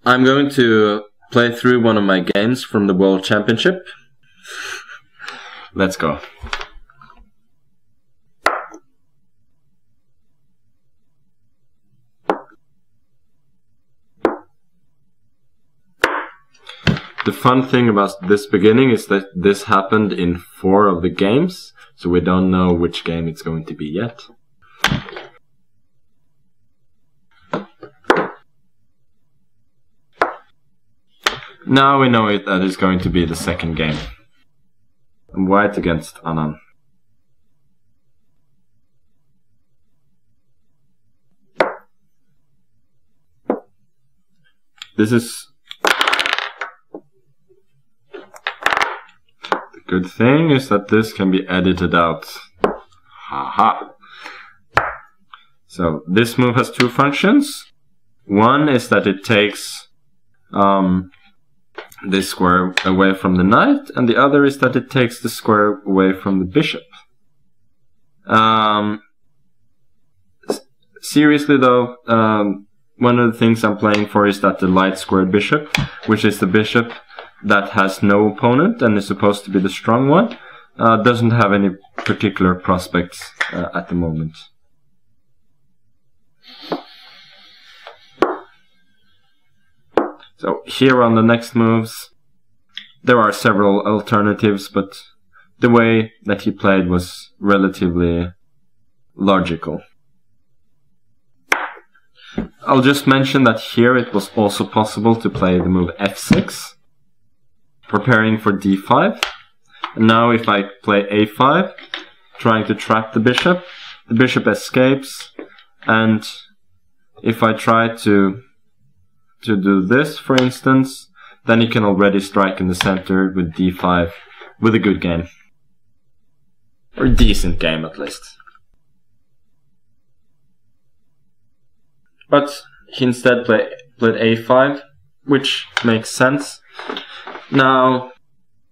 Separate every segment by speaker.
Speaker 1: I'm going to play through one of my games from the World Championship. Let's go. The fun thing about this beginning is that this happened in 4 of the games, so we don't know which game it's going to be yet. Now we know that it's going to be the second game. White against Anand. This is... The good thing is that this can be edited out. Haha. So this move has 2 functions. One is that it takes this square away from the knight, and the other is that it takes the square away from the bishop. Seriously though, one of the things I'm playing for is that the light squared bishop, which is the bishop that has no opponent and is supposed to be the strong one, doesn't have any particular prospects at the moment. So here on the next moves, there are several alternatives, but the way that he played was relatively logical. I'll just mention that here it was also possible to play the move f6, preparing for d5. And now if I play a5, trying to trap the bishop escapes, and if I try to do this, for instance, then he can already strike in the center with d5 with a good game. Or a decent game, at least. But he instead played a5, which makes sense. Now,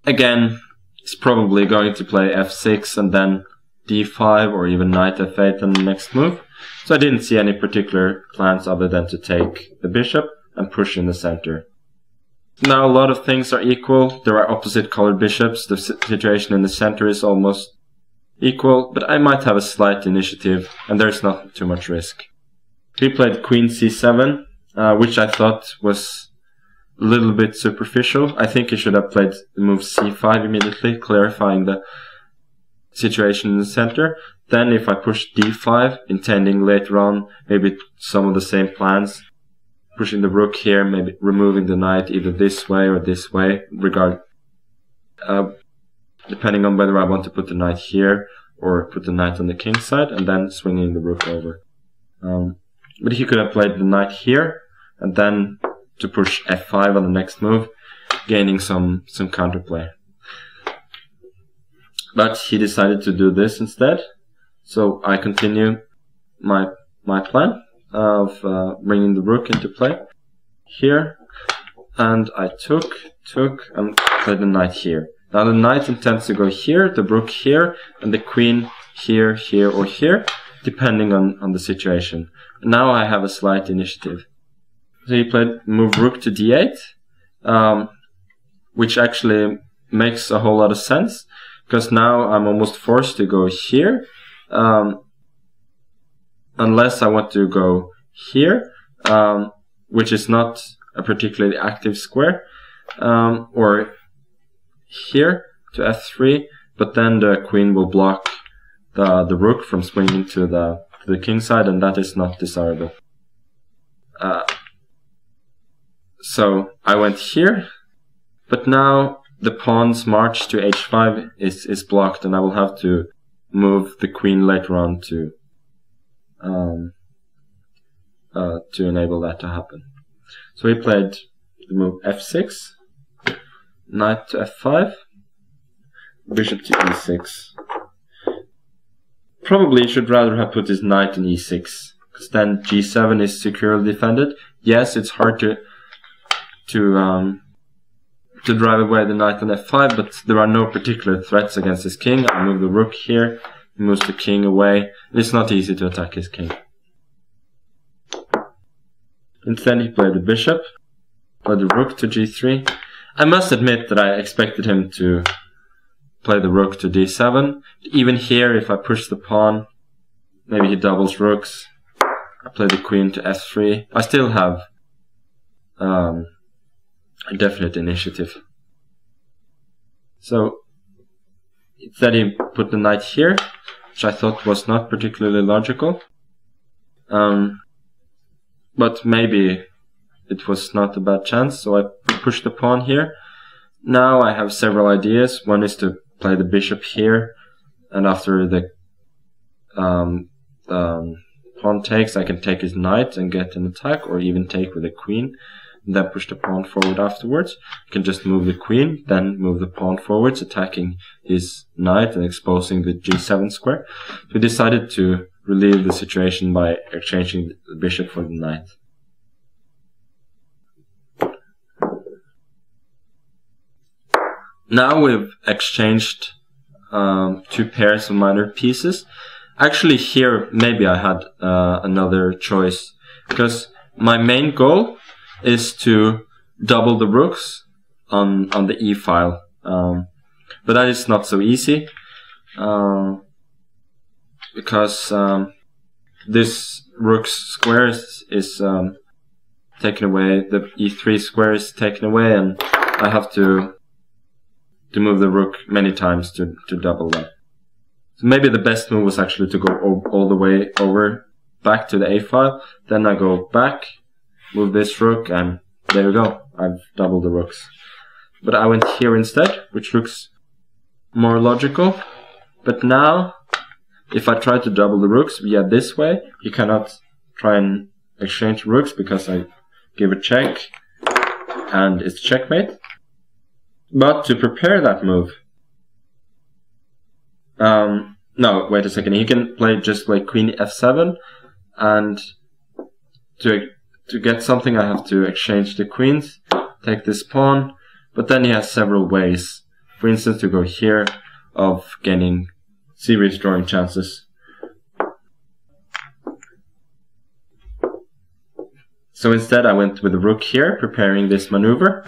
Speaker 1: again, he's probably going to play f6 and then d5 or even knight f8 on the next move. So I didn't see any particular plans other than to take the bishop and push in the center. Now a lot of things are equal. There are opposite colored bishops. The situation in the center is almost equal, but I might have a slight initiative and there's not too much risk. He played queen c7, which I thought was a little bit superficial. I think he should have played the move c5 immediately, clarifying the situation in the center. Then if I push d5, intending later on maybe some of the same plans, pushing the rook here, maybe removing the knight either this way or this way, depending on whether I want to put the knight here or put the knight on the king side, and then swinging the rook over. But he could have played the knight here, and then to push f5 on the next move, gaining some counterplay. But he decided to do this instead, so I continue my plan of bringing the rook into play here, and I took and played the knight here. Now the knight intends to go here, the rook here, and the queen here, here, or here, depending on the situation. Now I have a slight initiative. So he played move rook to d8, which actually makes a whole lot of sense, because now I'm almost forced to go here, unless I want to go here, which is not a particularly active square, or here to f3, but then the queen will block the rook from swinging to the king side, and that is not desirable. So I went here, but now the pawn's march to h5 is blocked, and I will have to move the queen later on to enable that to happen. So he played the move f6, knight to f5, bishop to e6. Probably he should rather have put his knight in e6, because then g7 is securely defended. Yes, it's hard to drive away the knight on f5, but there are no particular threats against his king. I move the rook here, he moves the king away. It's not easy to attack his king. Instead he played the bishop, play the rook to g3. I must admit that I expected him to play the rook to d7. Even here, if I push the pawn, maybe he doubles rooks. I play the queen to f3. I still have a definite initiative. So instead he put the knight here, which I thought was not particularly logical. But maybe it was not a bad chance, so I pushed the pawn here. Now I have several ideas. One is to play the bishop here, and after the pawn takes, I can take his knight and get an attack, or even take with the queen, and then push the pawn forward afterwards. I can just move the queen, then move the pawn forwards, attacking his knight and exposing the g7 square. So we decided to relieve the situation by exchanging the bishop for the knight. Now we've exchanged 2 pairs of minor pieces. Actually here maybe I had another choice, because my main goal is to double the rooks on the e file, but that is not so easy, because this rook square is taken away, the e3 square is taken away, and I have to move the rook many times to double that. So maybe the best move was actually to go all the way over back to the a file, then I go back, move this rook, and there we go, I've doubled the rooks. But I went here instead, which looks more logical. But now, if I try to double the rooks via this way, you cannot try and exchange rooks because I give a check and it's checkmate. But to prepare that move, no, wait a second, he can just play queen f7, and to get something I have to exchange the queens, take this pawn, but then he has several ways, for instance to go here, of gaining serious drawing chances. So instead I went with the rook here, preparing this maneuver.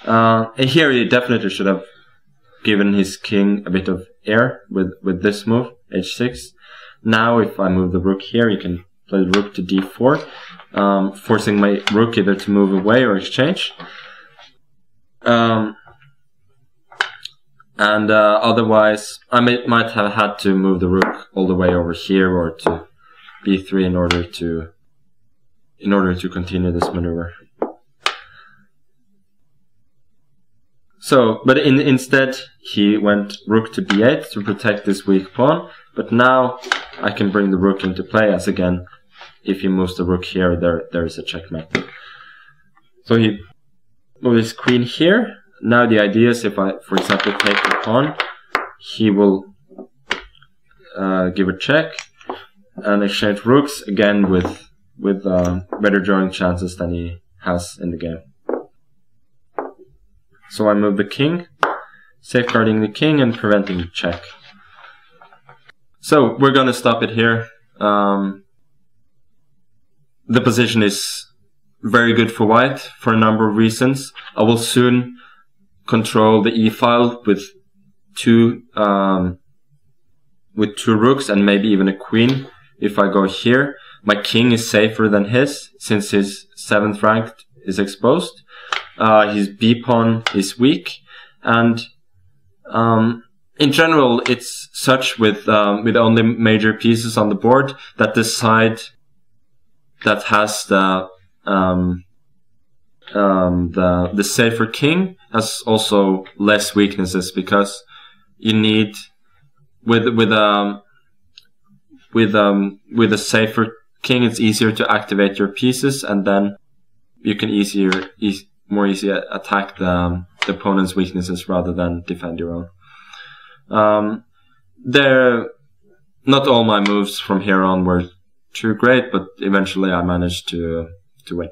Speaker 1: And here he definitely should have given his king a bit of air with this move, h6. Now if I move the rook here, you can play the rook to d4, forcing my rook either to move away or exchange. Otherwise, I might have had to move the rook all the way over here or to b3 in order to continue this maneuver. So, but instead he went rook to b8 to protect this weak pawn. But now I can bring the rook into play, as again, if he moves the rook here, there is a checkmate. So he moved his queen here. Now the idea is, if I, for example, take the pawn, he will give a check and exchange rooks, again with better drawing chances than he has in the game. So I move the king, safeguarding the king and preventing the check. So we're gonna stop it here. The position is very good for white for a number of reasons. I will soon control the e-file with two rooks and maybe even a queen. If I go here, my king is safer than his, since his 7th rank is exposed. His b-pawn is weak, and in general it's such with only major pieces on the board that the side that has the safer king has also less weaknesses, because you need with a safer king, it's easier to activate your pieces, and then you can more easily attack the opponent's weaknesses rather than defend your own. Not all my moves from here on were too great, but eventually I managed to win.